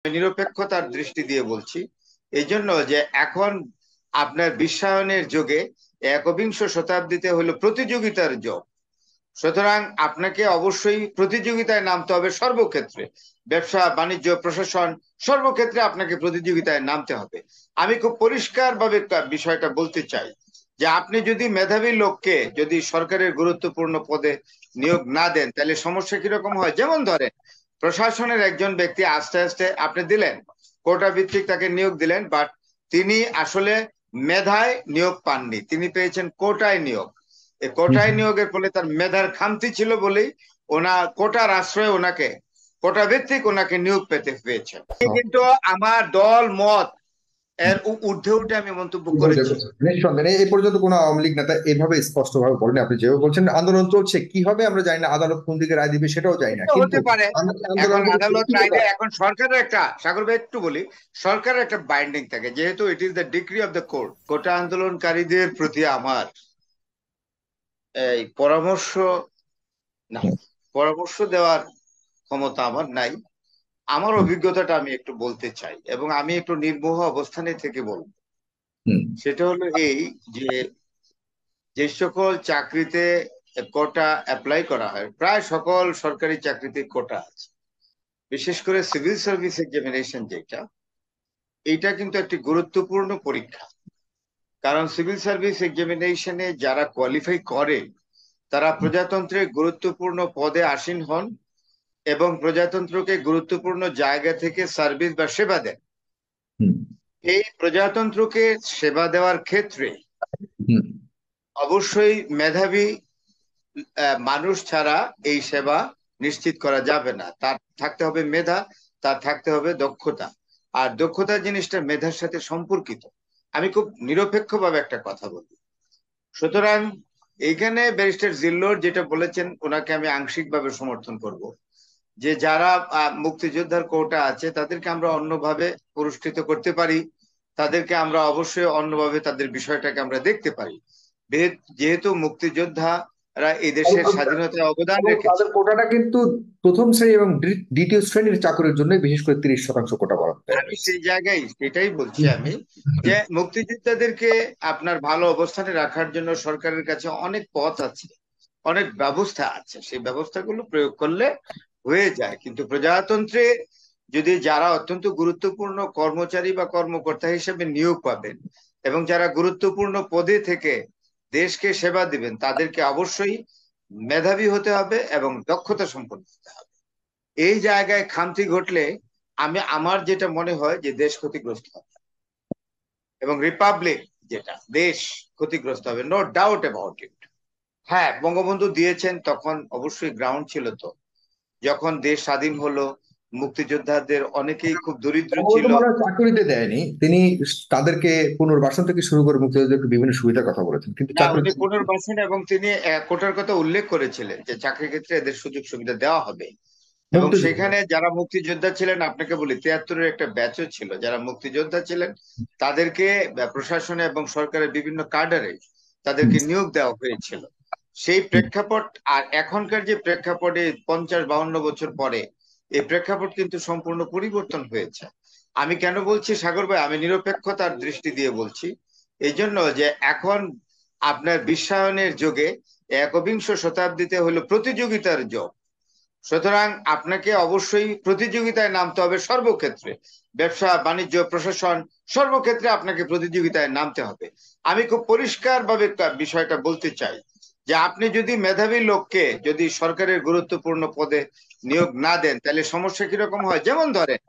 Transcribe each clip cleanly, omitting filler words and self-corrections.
নিরপেক্ষতার দৃষ্টি দিয়ে বলছি, এই জন্য যে এখন আপনার বিশ্বায়নের যুগে একবিংশ শতাব্দীতে হলো প্রতিযোগিতার যুগ। সুতরাং আপনাকে অবশ্যই প্রতিযোগিতায় নামতে হবে সর্বক্ষেত্রে, ব্যবসা বাণিজ্য প্রশাসন সর্বক্ষেত্রে আপনাকে প্রতিযোগিতায় নামতে হবে। আমি খুব পরিষ্কার ভাবে বিষয়টা বলতে চাই যে আপনি যদি মেধাবী লোককে যদি সরকারের গুরুত্বপূর্ণ পদে নিয়োগ না দেন তাহলে সমস্যা কিরকম হয়। যেমন ধরেন প্রশাসনের একজন ব্যক্তি আস্তে আস্তে আপনি দিলেন, কোটা ভিত্তিক তাকে নিয়োগ দিলেন, বাট তিনি আসলে মেধায় নিয়োগ পাননি, তিনি পেয়েছেন কোটায় নিয়োগ। এই কোটায় নিয়োগের ফলে তার মেধার খামতি ছিল বলেই কোটার আশ্রয়ে কোটা ভিত্তিক ওনাকে নিয়োগ পেতে পেয়েছে। কিন্তু আমার দল মত এর ঊর্ধ্বে উঠে আমি মন্তব্য করেছি। নিঃসন্দেহে এই পর্যন্ত কোনো আওয়ামী লীগ নেতা এভাবে স্পষ্ট ভাবে বলেন। আপনি যেভাবে বলছেন আন্দোলন চলছে, কি হবে আমরা জানি না, আদালত কোন দিকে রায় দিবে সেটাও জানি না, কিন্তু হতে পারে এখন আন্দোলন আদালত রায় দেয়। এখন সরকারের একটা, সাগর ভাই একটু বলি, সরকারের একটা বাইন্ডিং থাকে, যেহেতু it is the degree of the court. Quota আন্দোলনকারীদের প্রতি আমার এই পরামর্শ না, পরামর্শ দেওয়ার ক্ষমতা আমার নাই। আমার অভিজ্ঞতাটা আমি একটু বলতে চাই এবং আমি একটু নির্মোহ অবস্থানে থেকে বলবো। সেটা হলো এই যে যে সকল চাকরিতে কোটা অ্যাপ্লাই করা হয়, প্রায় সকল সরকারি চাকরিতে কোটা আছে। বিশেষ করে সিভিল সার্ভিস এক্সামিনেশন যেটা, এটা কিন্তু একটি গুরুত্বপূর্ণ পরীক্ষা। কারণ সিভিল সার্ভিস এক্সামিনেশনে যারা কোয়ালিফাই করে তারা প্রজাতন্ত্রের গুরুত্বপূর্ণ পদে আসীন হন এবং প্রজাতন্ত্রকে গুরুত্বপূর্ণ জায়গা থেকে সার্ভিস বা সেবা দেন। এই প্রজাতন্ত্রকে সেবা দেওয়ার ক্ষেত্রে অবশ্যই মেধাবী মানুষ ছাড়া এই সেবা নিশ্চিত করা যাবে না। তার থাকতে হবে মেধা, তার থাকতে হবে দক্ষতা, আর দক্ষতা জিনিসটা মেধার সাথে সম্পর্কিত। আমি খুব নিরপেক্ষভাবে একটা কথা বলি। সুতরাং এইখানে ব্যারিস্টার জিল্লোর যেটা বলেছেন ওনাকে আমি আংশিকভাবে সমর্থন করব, যে যারা মুক্তিযোদ্ধার কোটা আছে তাদেরকে আমরা অন্যভাবে পুরস্কৃত করতে পারি, তাদেরকে আমরা অবশ্যই অন্যভাবে তাদের বিষয়টাকে আমরা দেখতে পারি। যেহেতু মুক্তিযোদ্ধারা এই দেশের স্বাধীনতায় অবদান এবং রেখেছে। তাদের কোটাটা কিন্তু প্রথম শ্রেণী এবং দ্বিতীয় শ্রেণীর চাকরির জন্য বিশেষ করে 30% কোটা বরাদ্দ দেওয়া আমি হয়েছে। সেই জায়গায় সেটাই বলছি আমি, যে মুক্তিযোদ্ধাদেরকে আপনার ভালো অবস্থানে রাখার জন্য সরকারের কাছে অনেক পথ আছে, অনেক ব্যবস্থা আছে, সেই ব্যবস্থাগুলো প্রয়োগ করলে হয়ে যায়। কিন্তু প্রজাতন্ত্রে যদি যারা অত্যন্ত গুরুত্বপূর্ণ কর্মচারী বা কর্মকর্তা হিসেবে নিয়োগ পাবেন এবং যারা গুরুত্বপূর্ণ পদে থেকে দেশকে সেবা দিবেন, তাদেরকে অবশ্যই মেধাবী হতে হবে এবং দক্ষতা সম্পন্ন হতে হবে। এই জায়গায় খামতি ঘটলে আমার যেটা মনে হয় যে দেশ ক্ষতিগ্রস্ত হবে এবং রিপাবলিক যেটা দেশ ক্ষতিগ্রস্ত হবে, নো ডাউট অ্যাবাউট ইট। হ্যাঁ, বঙ্গবন্ধু দিয়েছেন, তখন অবশ্যই গ্রাউন্ড ছিল। তো যখন দেশ স্বাধীন হলো মুক্তিযোদ্ধাদের অনেকেই খুব দরিদ্র বঙ্গবন্ধু ছিল। মনে হয় চাকরিতে দেয়নি, তিনি তাদেরকে পুনর্বাসন থেকে শুরু করে মুক্তিযোদ্ধাদেরকে বিভিন্ন সুবিধার কথা বলেছেন, কিন্তু না, চাকরি। উনি পুনর্বাসন এবং তিনি কোটার কথা উল্লেখ করেছিলেন যে চাকরি ক্ষেত্রে এদের সুযোগ সুবিধা দেওয়া হবে। এবং মুক্তিযোদ্ধা। সেখানে যারা মুক্তিযোদ্ধা ছিলেন, আপনাকে বলি 73-এর একটা ব্যাচও ছিল যারা মুক্তিযোদ্ধা ছিলেন, তাদেরকে প্রশাসনে এবং সরকারের বিভিন্ন কাডারে তাদেরকে নিয়োগ দেওয়া হয়েছিল। সেই প্রেক্ষাপট আর এখনকার যে প্রেক্ষাপটে 50-52 বছর পরে, এই প্রেক্ষাপট কিন্তু সম্পূর্ণ পরিবর্তন হয়েছে। আমি কেন বলছি সাগর ভাই, আমি নিরপেক্ষতার দৃষ্টি দিয়ে বলছি, এই জন্য যে এখন আপনার বিশ্বায়নের যুগে একবিংশ শতাব্দীতে হলো প্রতিযোগিতার যুগ। সুতরাং আপনাকে অবশ্যই প্রতিযোগিতায় নামতে হবে সর্বক্ষেত্রে, ব্যবসা বাণিজ্য প্রশাসন সর্বক্ষেত্রে আপনাকে প্রতিযোগিতায় নামতে হবে। আমি খুব পরিষ্কার ভাবে বিষয়টা বলতে চাই যে আপনি যদি মেধাবী লোককে যদি সরকারের গুরুত্বপূর্ণ পদে নিয়োগ না দেন তাহলে সমস্যা কিরকম হয়। যেমন ধরেন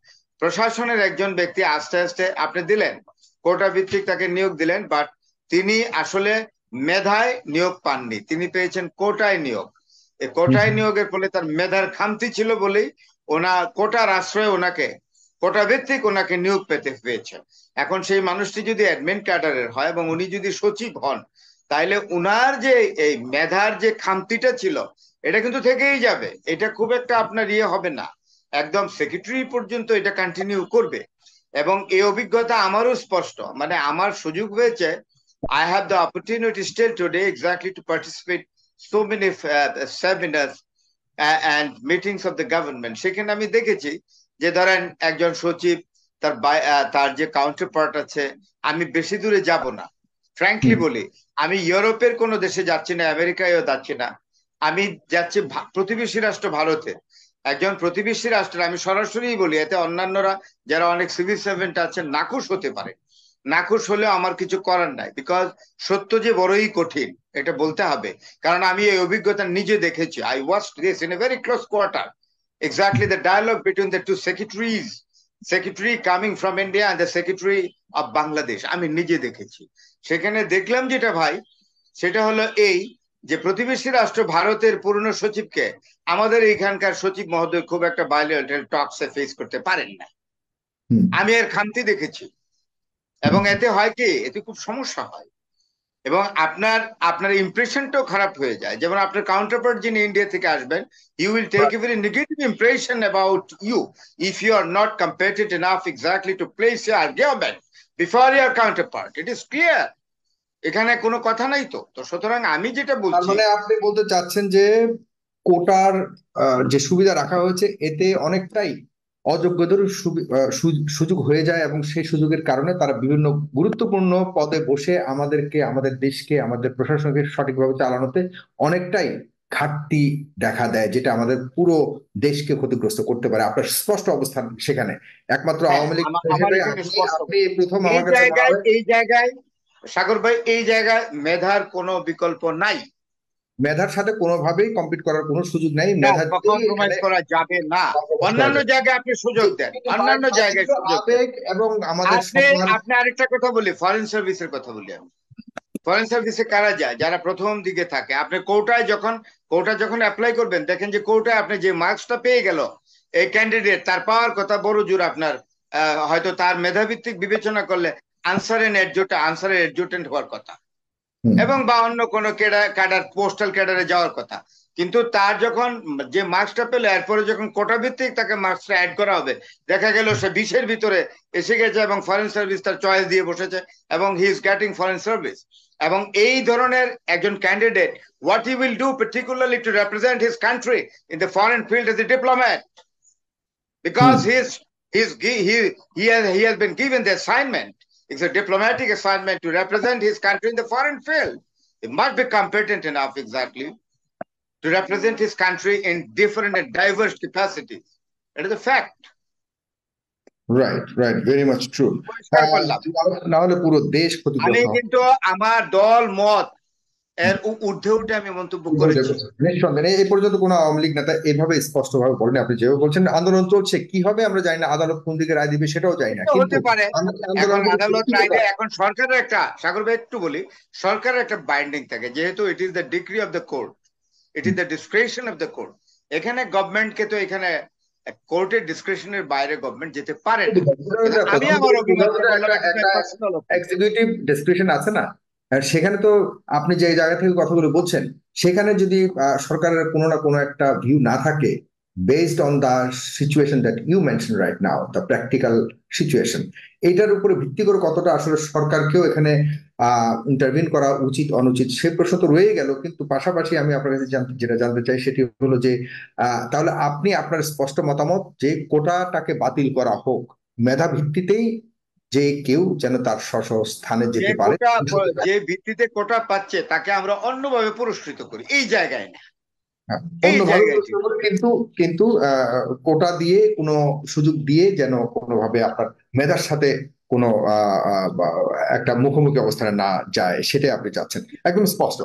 প্রশাসনের একজন ব্যক্তি আস্তে আস্তে আপনি দিলেন, কোটা ভিত্তিক তাকে নিয়োগ দিলেন, বাট তিনি আসলে মেধায় নিয়োগ পাননি, তিনি পেয়েছেন কোটায় নিয়োগ। এই কোটায় নিয়োগের ফলে তার মেধার খামতি ছিল বলেই কোটার আশ্রয়ে কোটা ভিত্তিক ওনাকে নিয়োগ পেতে পেয়েছে। এখন সেই মানুষটি যদি অ্যাডমিন ক্যাডারের হয় এবং উনি যদি সচিব হন, তাইলে উনার যে এই মেধার যে খামতিটা ছিল এটা কিন্তু থেকেই যাবে। এটা খুব একটা আপনার হবে না, একদম সেক্রেটারি পর্যন্ত এটা কন্টিনিউ করবে। এবং এই অভিজ্ঞতা আমারও স্পষ্ট, মানে আমার সুযোগ হয়েছে, I have the opportunity still today exactly to participate so many seminars and meetings of the government. সেখানে আমি দেখেছি যে ধরেন একজন সচিব তার যে কাউন্টার পার্ট আছে, আমি বেশি দূরে যাব না, ফ্র্যাঙ্কলি হুম বলি, আমি ইউরোপের কোনো দেশে যাচ্ছি না, আমেরিকায়ও যাচ্ছি না, আমি যাচ্ছি প্রতিবেশী রাষ্ট্র ভারতে। একজন প্রতিবেশী রাষ্ট্রের, আমি সরাসরি বলি, এতে অন্যান্যরা যারা অনেক সিভিল সার্ভেন্ট আছেন নাখুশ হতে পারে, নাখুশ হলেও আমার কিছু করার নাই, বিকজ সত্য যে বড়ই কঠিন এটা বলতে হবে। কারণ আমি এই অভিজ্ঞতা নিজে দেখেছি, I watch this in a very close quarter, exactly the dialogue between the two secretaries, secretary coming from India and the secretary of Bangladesh, আমি নিজে দেখেছি। সেখানে দেখলাম যেটা ভাই, সেটা হলো এই, যে প্রতিবেশী রাষ্ট্র ভারতের পুরনো সচিবকে আমাদের এখানকার সচিব মহোদয় খুব একটা বায়োলেটারাল টক্সে ফেস করতে পারেন না। হুম আমি এর খামতি দেখেছি, হুম এবং এতে হয় কি, এতে খুব সমস্যা হয়, এবং আপনার আপনার ইমপ্রেশনটাও খারাপ হয়ে যায়। যেমন আপনার কাউন্টারপার্ট যিনি ইন্ডিয়া থেকে আসবেন, you will take a very negative impression about you if you are not competent enough exactly to place your argument before your counterpart. It is clear, এখানে কোনো কথা নাই। তো তো সুতরাং আমি যেটা তার বলছি, মানে আপনি বলতে চাচ্ছেন যে কোটার যে সুবিধা রাখা হয়েছে এতে অনেকটাই অযোগ্যদের সুযোগ হয়ে যায়, এবং সেই সুযোগের কারণে তারা বিভিন্ন গুরুত্বপূর্ণ পদে বসে আমাদেরকে, আমাদের দেশকে, আমাদের প্রশাসনকে সঠিকভাবে চালানোতে অনেকটাই ঘাটতি দেখা দেয়, যেটা আমাদের পুরো দেশকে ক্ষতিগ্রস্ত করতে পারে। আপনার স্পষ্ট অবস্থান সেখানে। একমাত্র হ্যাঁ, আওয়ামী লীগ আমার হিসেবে এখানে আপনি স্পষ্ট। আপনি প্রথম এই আমার কাছে মনে জায়গায় হয় এই জায়গায় সাগর ভাই, এই জায়গায় মেধার কোনো বিকল্প নাই। মেধার সাথে কোনোভাবেই কম্পিট করার কোনো সুযোগ নেই, না, মেধা দিয়েই কম্প্রোমাইজ এখানে করা যাবে না। কম্প্রোমাইজ করা অন্যান্য যায়। জায়গায় আপনি সুযোগ দেন, কিন্তু অন্যান্য জায়গায় মানবিক সুযোগ দেন। আবেগ এবং আমাদের আপনি সম্মান। আপনি আরেকটা কথা বলি, ফরেন সার্ভিসের কথা বলি আমি। ফরেন সার্ভিসে কারা যায়? যারা প্রথম দিকে থাকে। আপনি কোটা যখন অ্যাপ্লাই করবেন, দেখেন যে কোটায় আপনি যে মার্কসটা পেয়ে গেল এই ক্যান্ডিডেট, তার পাওয়ার কথা বড় জোর আপনার, হয়তো তার মেধাভিত্তিক বিবেচনা করলে আনসারের এডজুটেন্ট হওয়ার কথা, হুম এবং বা অন্য কোনো ক্যাডার, পোস্টাল ক্যাডারে যাওয়ার কথা। কিন্তু তার যখন যে মার্কসটা পেলো, এরপরে যখন কোটা ভিত্তিক তাকে মার্কসটা অ্যাড করা হবে, দেখা গেল সে 20-এর ভিতরে এসে গেছে, এবং ফরেন সার্ভিস তার চয়েস দিয়ে বসেছে, এবং he is getting foreign service. এবং এই ধরনের একজন candidate, what he will do particularly two represent his country in the foreign field as a diplomat, hmm because he has been given the assignment. It's a diplomatic assignment to represent his country in the foreign field. He must be competent enough, exactly, to represent his country in different and diverse capacities. It is a fact. Right, right, very much true. পরিষ্কার করলাম। না হলে পুরো দেশ আমি ক্ষতিগ্রস্ত হবে। কিন্তু আমার দল মত এর ঊর্ধ্বে উঠে আমি মন্তব্য করেছি। নিঃসন্দেহে এই পর্যন্ত কোনো আওয়ামী লীগ নেতা এভাবে স্পষ্ট ভাবে বলেন। আপনি যেভাবে বলছেন আন্দোলন চলছে, কি হবে আমরা জানি না, আদালত কোন দিকে রায় দিবে সেটাও জানি না, এটা কিন্তু হতে পারে। এখন আন্দোলনগুলো আদালত কি রায় কোথায়? দেয়, এখন সরকারের একটা, সাগর ভাই একটু বলি, সরকারের একটা বাইন্ডিং থাকে, যেহেতু it is the degree of the court, it is the description of the court. এখানে গভর্নমেন্টকে তো এখানে কোর্টের ডিসক্রিপশনের বাইরে গভর্নমেন্ট যেতে পারে না। কিন্তু আমি আমার অভিমতটা বললাম, এটা একটা পার্সোনাল অপিনিয়ন। এক্সিকিউটিভ ডিসক্রিপশন আছে না? আর সেখানে তো আপনি যে জায়গা থেকে কথাগুলো বলছেন, সেখানে যদি সরকারের কোনো না কোনো একটা ভিউ না থাকে, based on the situation that you mention right now, the practical situation, এইটার উপরে ভিত্তি করে কতটা আসলে সরকারকেও এখানে ইন্টারভিন করা উচিত অনুচিত সে প্রশ্ন তো রয়ে গেল। কিন্তু পাশাপাশি আমি আপনার কাছে যেটা জানতে চাই সেটি হলো যে তাহলে আপনি আপনার স্পষ্ট মতামত যে কোটাটাকে বাতিল করা হোক, মেধা ভিত্তিতেই যে কেউ যেন তার স্ব স্ব স্থানে যে যেতে পারে। কোটা, যে ভিত্তিতে কোটা পাচ্ছে তাকে আমরা অন্যভাবে পুরস্কৃত করি, এই জায়গায় না, হ্যাঁ, এই অন্যভাবে জায়গায় ঠিক। প্রশ্ন করি, কিন্তু কিন্তু কোটা দিয়ে কোনো সুযোগ দিয়ে যেন কোনোভাবে আপনার মেধার সাথে কোনো বা একটা মুখোমুখি অবস্থানে না যায়, সেটাই আপনি চাচ্ছেন, একদম স্পষ্ট।